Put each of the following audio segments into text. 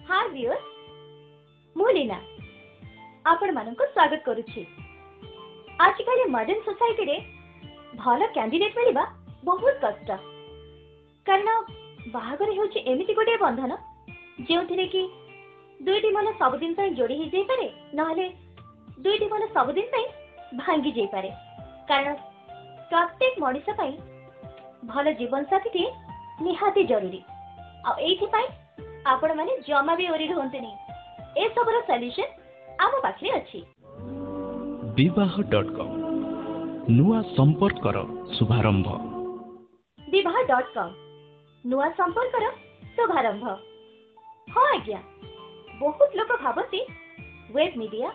हाय viewers, मु लीना आपण मानक स्वागत करुछि। आजकल मॉडर्न सोसाइटी रे भल कैंडिडेट मिलवा बहुत कष्ट, कारण बाहागर होछि एमिति गोटे बंधन जोथिरे कि दुईटी मन सबुदिन पई जोड़ी ही जाई पारे, नहले दुईटी मन सबुदिन पई भांगी जाई पारे। कारण प्रत्येक मनुष्य पई भल जीवन साथी निहाती जरूरी। आ एथि पई आपण माने जमा भी ओरी होंतनी, ए सबरो सॉल्यूशन आम पाखरे अछि। विवाह.com नुआ संपर्कर शुभारंभ। विवाह.com नुआ संपर्कर शुभारंभ। हाँ आज्ञा, बहुत लोक भावती वेब मीडिया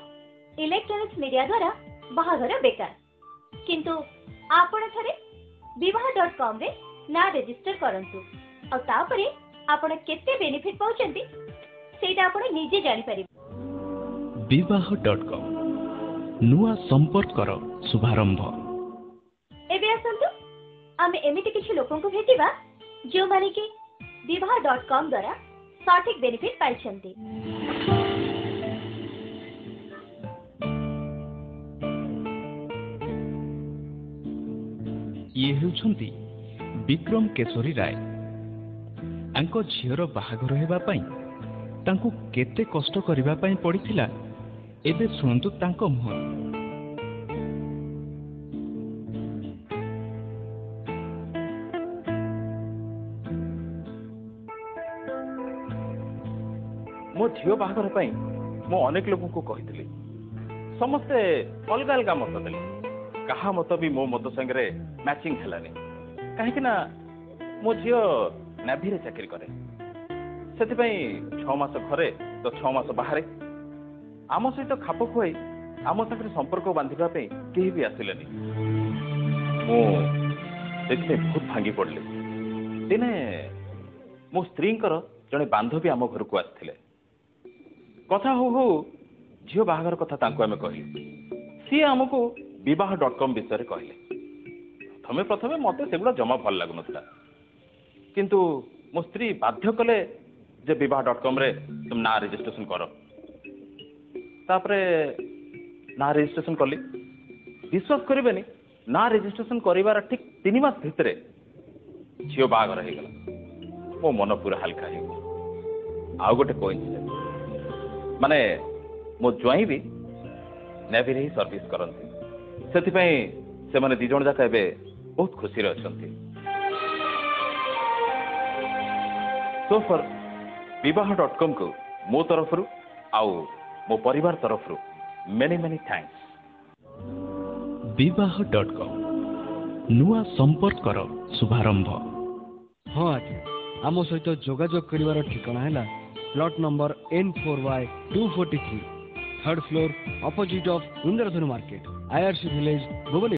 इलेक्ट्रॉनिक्स मीडिया द्वारा बाहागर बेकार, किंतु आपण थरे विवाह.com रे ना रजिस्टर करंतु और तापरे आपण केते बेनिफिट पाउचंती सेटा आपण निजे जानि परिबे। विवाह.com नुआ संपर्कर शुभारंभ। एबे आसंतु आमे एमिति किछि लोकंकु भेटिबा जो माने कि विवाह.com द्वारा सठिक बेनिफिट पाइछंती। ये हेउछंती विक्रम केशरी राय। आंको झियर बाहागर हेबा पई तांको केते कष्ट करिबा पई पड़िथिला, एबे सुनंतु तांको मुह। मो झियो बाहागर पई मो अनेक लोगों को कहितली, समस्ते अलगा अलगा मत देले, कहा मत भी मो मत संगे मैचिंग हेलानी। कहीं ना मो झियो नेभी रे चाकरी करे, सेति पई 6 मास घरे तो 6 मास बाहरे। आम सहित खाप खुआई आम साथे संपर्क बांधिबा पे केही भी आसिलेनी। मो देखते बहुत भांगी पड़ली। दिने मो स्त्रींकर जने बांधवी आम घर को आथिले। कथा हो हो झियो बाहागर कथा तांको आमे कहली। सी हमको विवाह.com विषय कहले। प्रथमे मते सेगुड़ा जमा भल लागु नथला, किंतु मो स्त्री बाध्य कले जे विवाह.com रे तुम ना रजिस्ट्रेशन करो। तापरे ना रजिस्ट्रेशन कली। विश्वास करिबेनी, ना रजिस्ट्रेशन करिवार ठीक 3 मास भितरे झियो बाहागर हे गला। मो मन पूरा हल्का हे। आउ गोटे कोइन्सिडेंस, माने मो ज्वाई भी नेवी रे ही सर्विस करंती। सेति पई से माने दी जण जाका एबे बहुत खुशी रे अछंती। सो फॉर विवाह.com को मो तरफरु आउ मो परिवार तरफरु मेनी मेनी थैंक्स। विवाह.com नुआ संपर्कर शुभारंभ। हाँ आज्ञा, आम सहित जोगाजोग करिवार ठिकाना हैला plot number N4Y243, 3rd floor, opposite of Indradhanu market, IRC village, Bhubaneswar.